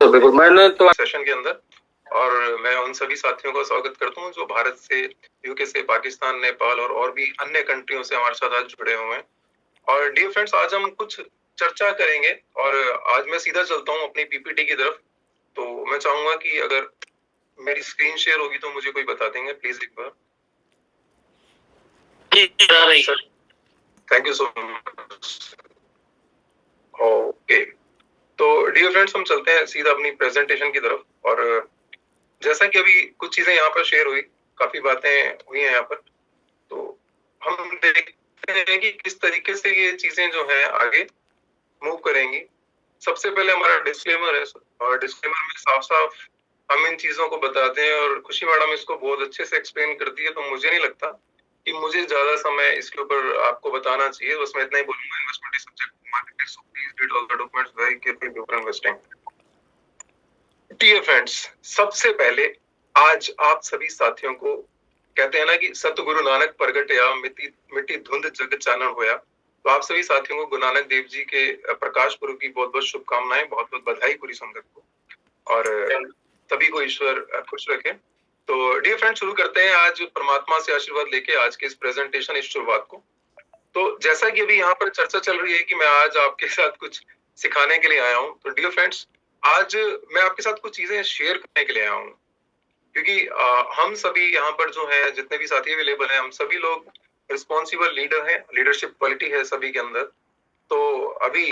तो बिल्कुल मैंने तो सेशन के अंदर, और मैं उन सभी साथियों का स्वागत करता हूँ जो भारत से, यूके से, पाकिस्तान, नेपाल और भी अन्य कंट्रियों से हमारे साथ आज जुड़े हुए हैं। और डियर फ्रेंड्स, आज हम कुछ चर्चा करेंगे और आज मैं सीधा चलता हूँ अपनी पीपीटी की तरफ। तो मैं चाहूंगा कि अगर मेरी स्क्रीन शेयर होगी तो मुझे कोई बता देंगे प्लीज एक बार। Thank you so much. Okay, तो डियर फ्रेंड्स, हम चलते हैं सीधा अपनी प्रेजेंटेशन की तरफ। और जैसा कि अभी कुछ चीजें यहाँ पर शेयर हुई, काफी बातें हुई हैं यहाँ पर, तो हम देखते हैं कि किस तरीके से ये चीजें जो है आगे मूव करेंगी। सबसे पहले हमारा डिस्क्लेमर है, और डिस्क्लेमर में साफ साफ हम इन चीजों को बताते हैं, और खुशी मैडम इसको बहुत अच्छे से एक्सप्लेन करती है, तो मुझे नहीं लगता कि मुझे ज्यादा समय इसके ऊपर आपको बताना चाहिए। बस मैं इतना ही बोलूंगा, investment is subject to market, so please read all the documents very carefully before investing. Dear friends, सबसे पहले आज आप सभी साथियों को कहते हैं ना कि सतगुरु नानक प्रगटया मिट्टी मिट्टी धुंध जग चानन होया। तो आप सभी साथियों को गुरु नानक देव जी के प्रकाश पुरब की बहुत बहुत शुभकामनाएं, बहुत बहुत बधाई पूरी संगत को, और सभी को ईश्वर खुश रखे। तो डियर फ्रेंड, शुरू करते हैं आज परमात्मा से आशीर्वाद लेके आज के इस प्रेजेंटेशन, इस शुरुआत को। तो जैसा कि अभी यहाँ पर चर्चा चल रही है कि मैं आज आपके साथ कुछ सिखाने के लिए आया हूँ, तो डियर फ्रेंड्स, आज मैं आपके साथ कुछ चीजें शेयर करने के लिए आया हूँ, क्योंकि हम सभी यहाँ पर जो है, जितने भी साथी अवेलेबल हैं, हम सभी लोग रिस्पॉन्सिबल लीडर हैं, लीडरशिप क्वालिटी है सभी के अंदर। तो अभी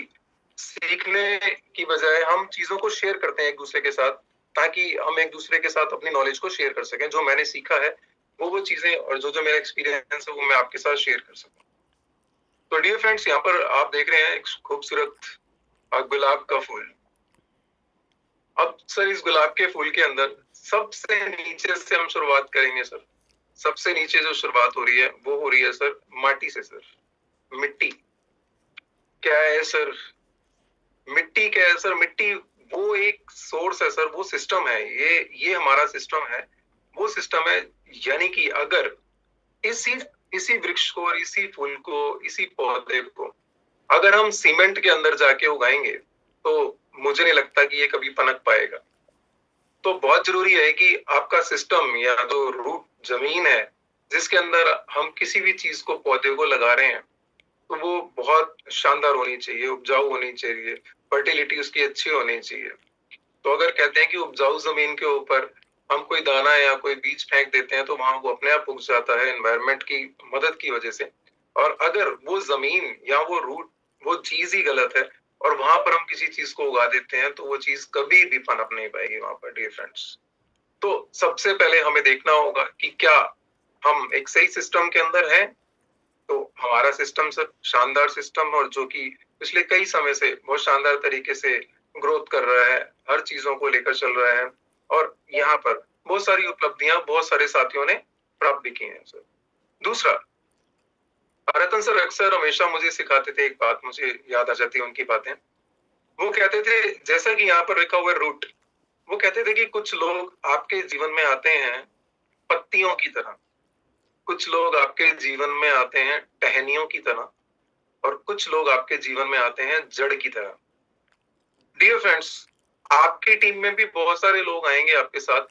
सीखने की बजाय हम चीजों को शेयर करते हैं एक दूसरे के साथ, ताकि हम एक दूसरे के साथ अपनी नॉलेज को शेयर कर सकें। जो मैंने सीखा है वो चीजें, और जो मेरा एक्सपीरियंस है वो मैं आपके साथ शेयर कर सकूं। तो डियर फ्रेंड्स, यहाँ पर आप देख रहे हैं एक खूबसूरत गुलाब का फूल। अब सर, इस गुलाब के फूल के अंदर सबसे नीचे से हम शुरुआत करेंगे सर। सबसे नीचे जो शुरुआत हो रही है वो हो रही है सर माटी से। सर मिट्टी क्या है सर? मिट्टी क्या है सर? मिट्टी वो एक सोर्स है सर, वो सिस्टम है, ये हमारा सिस्टम है, वो सिस्टम है। यानी कि अगर इसी इसी वृक्ष को और इसी फूल को, इसी पौधे को अगर हम सीमेंट के अंदर जाके उगाएंगे, तो मुझे नहीं लगता कि ये कभी पनप पाएगा। तो बहुत जरूरी है कि आपका सिस्टम, या तो रूट जमीन है जिसके अंदर हम किसी भी चीज को, पौधे को लगा रहे हैं, तो वो बहुत शानदार होनी चाहिए, उपजाऊ होनी चाहिए, फर्टिलिटी उसकी अच्छी होनी चाहिए। तो अगर कहते हैं कि उपजाऊ जमीन के ऊपर हम कोई दाना या कोई बीज फेंक देते हैं, तो वहां वो अपने आप उग जाता है एनवायरनमेंट की मदद की वजह से। और अगर वो जमीन या वो रूट, वो चीज ही गलत है, और वहां पर हम किसी चीज को उगा देते हैं, तो वो चीज कभी भी पनप नहीं पाएगी वहां पर, डियर फ्रेंड्स। तो सबसे पहले हमें देखना होगा कि क्या हम एक सही सिस्टम के अंदर हैं। तो हमारा सिस्टम सर शानदार सिस्टम, और जो कि पिछले कई समय से बहुत शानदार तरीके से ग्रोथ कर रहा है, हर चीजों को लेकर चल रहा है, और यहाँ पर बहुत सारी उपलब्धियां बहुत सारे साथियों ने प्राप्त भी की हैं सर। दूसरा, रतन सर अक्सर हमेशा मुझे सिखाते थे एक बात, मुझे याद आ जाती है उनकी बातें। वो कहते थे, जैसा कि यहाँ पर लिखा हुआ रूट, वो कहते थे कि कुछ लोग आपके जीवन में आते हैं पत्तियों की तरह, कुछ लोग आपके जीवन में आते हैं टहनियों की तरह, और कुछ लोग आपके जीवन में आते हैं जड़ की तरह। डियर फ्रेंड्स, आपकी टीम में भी बहुत सारे लोग आएंगे आपके साथ।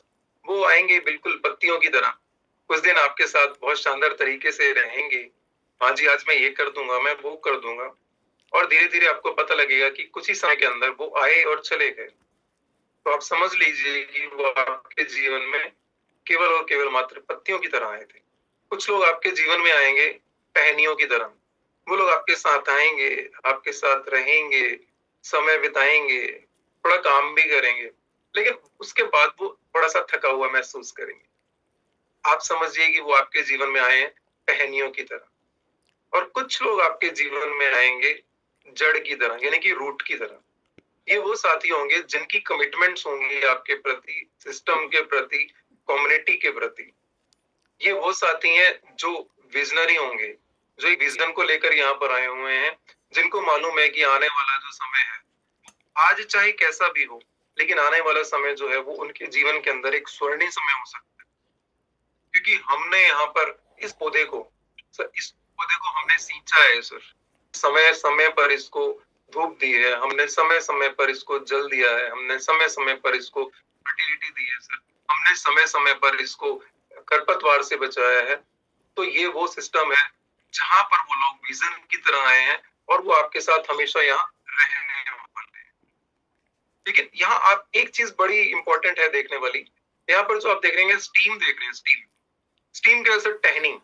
वो आएंगे बिल्कुल पत्तियों की तरह, कुछ दिन आपके साथ बहुत शानदार तरीके से रहेंगे। हाँ जी, आज मैं ये कर दूंगा, मैं वो कर दूंगा, और धीरे धीरे आपको पता लगेगा कि कुछ ही समय के अंदर वो आए और चले गए। तो आप समझ लीजिए कि वो आपके जीवन में केवल और केवल मात्र पत्तियों की तरह आए थे। कुछ लोग आपके जीवन में आएंगे टहनियों की तरह। वो लोग आपके साथ आएंगे, आपके साथ रहेंगे, समय बिताएंगे, थोड़ा काम भी करेंगे, लेकिन उसके बाद वो थोड़ा सा थका हुआ महसूस करेंगे। आप समझिए कि वो आपके जीवन में आए हैं टहनियों की तरह। और कुछ लोग आपके जीवन में आएंगे जड़ की तरह, यानी कि रूट की तरह। ये वो साथी होंगे जिनकी कमिटमेंट्स होंगी आपके प्रति, सिस्टम के प्रति, कम्युनिटी के प्रति। ये वो साथी हैं जो विजनरी होंगे, जो एक विजन को लेकर यहाँ पर आए हुए हैं, जिनको मालूम है कि आने वाला जो समय है, आज चाहे कैसा भी हो, लेकिन आने वाला समय जो है वो उनके जीवन के अंदर एक स्वर्णिम समय हो सकता है। क्योंकि हमने यहाँ पर इस पौधे को, सर इस पौधे को हमने सींचा है सर, समय समय पर इसको धूप दी है, हमने समय समय पर इसको जल दिया है, हमने समय समय पर इसको फर्टिलिटी दी है सर, हमने समय समय पर इसको खरपतवार से बचाया है। तो ये वो सिस्टम है जहां पर वो लोग विजन की तरह आए हैं और वो आपके साथ हमेशा यहाँ रहने वाले हैं। लेकिन यहाँ आप एक चीज बड़ी इंपॉर्टेंट है देखने वाली, यहाँ पर जो आप देख रहे हैं स्टीम देख रहे हैं, स्टीम स्टीम के वजह टहनिंग।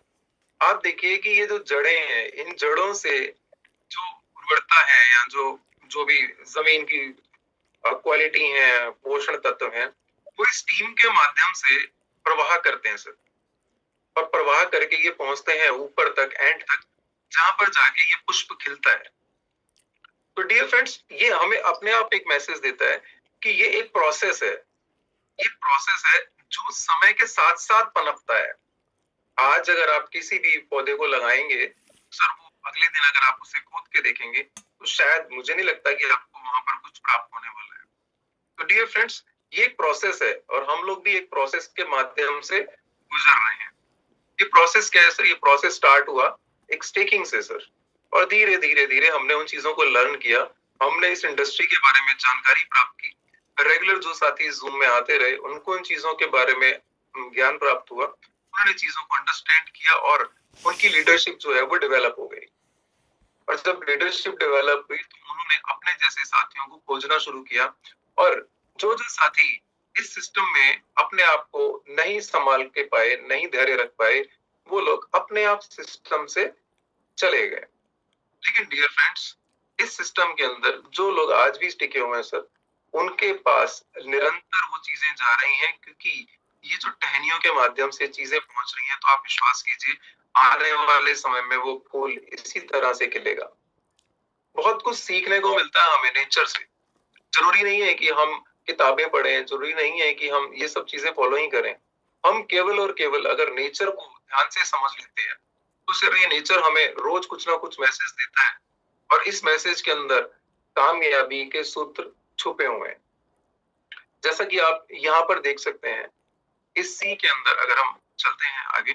आप देखिए कि ये जो जड़ें हैं, इन जड़ों से जो उर्वरता है या जो जो भी जमीन की क्वालिटी है, पोषण तत्व है, वो स्टीम के माध्यम से प्रवाह करते हैं सर। और प्रवाह करके ये पहुंचते हैं ऊपर तक, एंड तक, जहां पर जाके ये पुष्प खिलता है। तो डियर फ्रेंड्स, ये हमें अपने आप एक मैसेज देता है कि ये एक प्रोसेस है, ये प्रोसेस है जो समय के साथ साथ पनपता है। आज अगर आप किसी भी पौधे को लगाएंगे सर, वो अगले दिन अगर आप उसे खोद के देखेंगे तो शायद मुझे नहीं लगता कि आपको वहां पर कुछ प्राप्त होने वाला है। तो डियर फ्रेंड्स, ये एक प्रोसेस है और हम लोग भी एक प्रोसेस के माध्यम से गुजर रहे हैं। ये प्रोसेस क्या है सर? ये प्रोसेस स्टार्ट हुआ एक स्टेकिंग से सर, और धीरे धीरे धीरे हमने उन चीजों को लर्न किया, हमने इस इंडस्ट्री के बारे में जानकारी प्राप्त की। रेगुलर जो साथी जूम में आते रहे उनको इन चीजों के बारे में ज्ञान प्राप्त हुआ, उन्होंने चीजों को अंडरस्टैंड किया और उनकी लीडरशिप जो है वो डेवलप हो गई। और जब लीडरशिप डेवलप हुई तो उन्होंने अपने जैसे साथियों को खोजना शुरू किया, और जो जो साथी इस सिस्टम में अपने आप को नहीं संभाल के पाए, नहीं धैर्य रख पाए, वो लोग अपने आप सिस्टम से चले गए। लेकिन डियर फ्रेंड्स, इस सिस्टम के अंदर जो लोग आज भी टिके हुए हैं सर, उनके पास निरंतर वो चीजें जा रही हैं, क्योंकि ये जो टहनियों के माध्यम से चीजें पहुंच रही हैं, तो आप विश्वास कीजिए आने वाले समय में वो फूल इसी तरह से खिलेगा। बहुत कुछ सीखने को मिलता है हमें नेचर से। जरूरी नहीं है कि हम किताबें पढ़ें, जरूरी नहीं है कि हम ये सब चीजें फॉलो ही करें। हम केवल और केवल अगर नेचर को ध्यान से समझ लेते हैं तो सिर्फ ये नेचर हमें रोज कुछ ना कुछ मैसेज देता है, और इस मैसेज के अंदर कामयाबी के सूत्र छुपे हुए हैं। जैसा कि आप यहाँ पर देख सकते हैं, इस सी के अंदर अगर हम चलते हैं आगे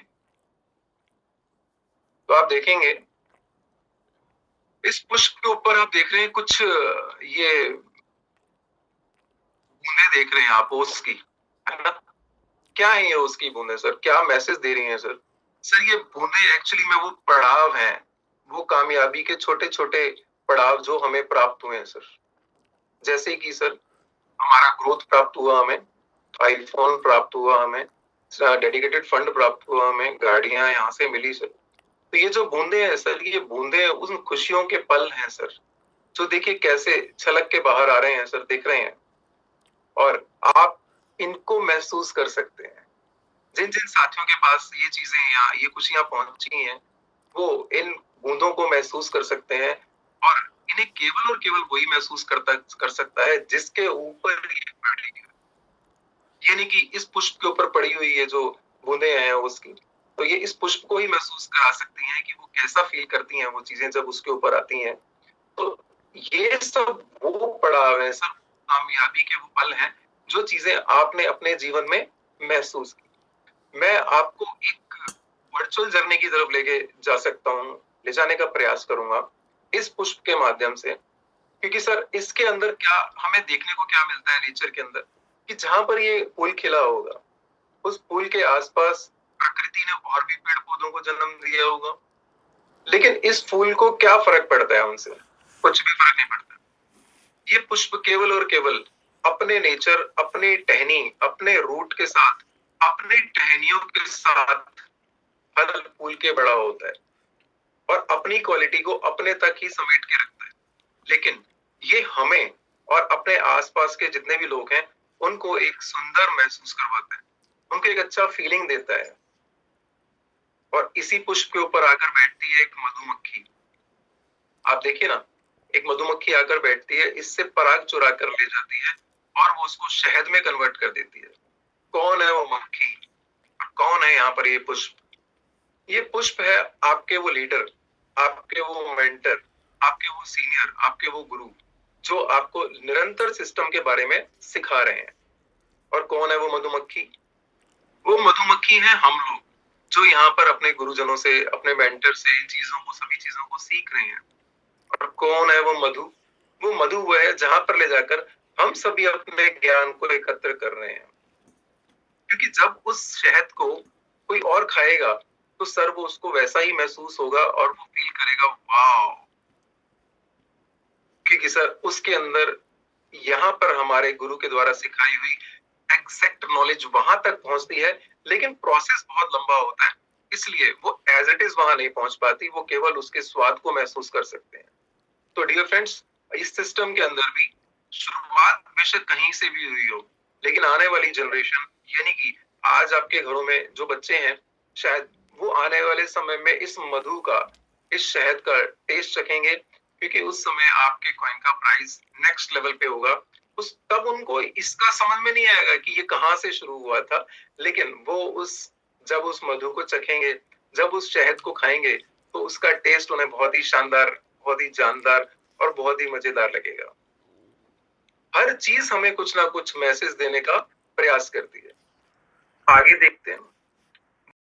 तो आप देखेंगे इस पुष्प के ऊपर आप देख रहे हैं कुछ ये बूंदे देख रहे हैं आप ओस की, है ना? क्या है ये ओस की बूंदे सर? क्या मैसेज दे रही हैं सर? सर ये बूंदे एक्चुअली में वो पड़ाव हैं, वो कामयाबी के छोटे छोटे पड़ाव जो हमें प्राप्त हुए हैं सर। जैसे कि सर हमारा ग्रोथ प्राप्त हुआ, हमें आईफोन प्राप्त हुआ, हमें डेडिकेटेड फंड प्राप्त हुआ, हमें गाड़ियां यहाँ से मिली सर। तो ये जो बूंदे हैं सर, ये बूंदे उन खुशियों के पल हैं सर, जो देखिए कैसे छलक के बाहर आ रहे हैं सर, दिख रहे हैं, और आप इनको महसूस कर सकते हैं। जिन जिन साथियों के पास ये चीजें या ये खुशियां पहुंची हैं, वो इन बूंदों को महसूस कर सकते हैं, और इन्हें केवल और केवल वही महसूस कर सकता है जिसके ऊपर ये पड़ी है। यानी कि इस पुष्प के ऊपर पड़ी हुई ये जो बूंदे हैं उसकी, तो ये इस पुष्प को ही महसूस करा सकती हैं कि वो कैसा फील करती हैं वो चीजें जब उसके ऊपर आती हैं। तो ये सब वो पड़ाव है सब, कामयाबी के वो पल हैं जो चीजें आपने अपने जीवन में महसूस की। मैं आपको एक वर्चुअल जर्नी की तरफ लेके जा सकता हूँ, ले जाने का प्रयास करूंगा इस पुष्प के माध्यम से, क्योंकि सर इसके अंदर क्या हमें देखने को क्या मिलता है नेचर के अंदर, कि जहां पर ये फूल खिला होगा उस फूल के आसपास प्रकृति ने और भी पेड़ पौधों को जन्म दिया होगा, लेकिन इस फूल को क्या फर्क पड़ता है उनसे? कुछ भी फर्क नहीं पड़ता। ये पुष्प केवल और केवल अपने नेचर, अपने टहनी, अपने रूट के साथ, अपने टहनियों के साथ फल फूल के बड़ा होता है और अपनी क्वालिटी को अपने तक ही समेट के रखता है। लेकिन ये हमें और अपने आसपास के जितने भी लोग हैं उनको एक सुंदर महसूस करवाता है, उनको एक अच्छा फीलिंग देता है। और इसी पुष्प के ऊपर आकर बैठती है एक मधुमक्खी। आप देखिए ना, एक मधुमक्खी आकर बैठती है, इससे पराग चुरा कर ले जाती है और वो उसको शहद में कन्वर्ट कर देती है। कौन है वो मक्खी और कौन है यहाँ पर ये पुष्प? ये पुष्प है आपके वो लीडर, आपके वो मेंटर, आपके वो सीनियर, आपके वो गुरु, जो आपको निरंतर सिस्टम के बारे में सिखा रहे हैं। और कौन है वो मधुमक्खी? वो मधुमक्खी है हम लोग, जो यहाँ पर अपने गुरुजनों से, अपने मेंटर से इन चीजों को, सभी चीजों को सीख रहे हैं। और कौन है वो मधु? वो मधु वो है जहां पर ले जाकर हम सभी अपने ज्ञान को एकत्र कर रहे हैं। क्योंकि जब उस शहद को कोई और खाएगा तो सर वो उसको वैसा ही महसूस होगा और वो फील करेगा वाह, क्योंकि सर उसके अंदर यहाँ पर हमारे गुरु के द्वारा सिखाई हुई एग्जैक्ट नॉलेज वहां तक पहुंचती है, लेकिन प्रोसेस बहुत लंबा होता है, इसलिए वो एज इट इज वहां नहीं पहुंच पाती, वो केवल उसके स्वाद को महसूस कर सकते हैं। तो डियर फ्रेंड्स, इस सिस्टम के अंदर भी शुरुआत बेशक कहीं से भी हुई हो, लेकिन आने वाली जनरेशन यानी कि आज आपके घरों में जो बच्चे हैं, शायद वो आने वाले समय में इस मधु का, इस शहद का टेस्ट चखेंगे, क्योंकि उस समय आपके कॉइन का प्राइस नेक्स्ट लेवल पे होगा। उस तब उनको इसका समझ में नहीं आएगा कि ये कहाँ से शुरू हुआ था, लेकिन वो जब उस मधु को चखेंगे, जब उस शहद को खाएंगे, तो उसका टेस्ट उन्हें बहुत ही शानदार, बहुत ही जानदार और बहुत ही मजेदार लगेगा। हर चीज हमें कुछ ना कुछ मैसेज देने का प्रयास करती है। आगे देखते हैं।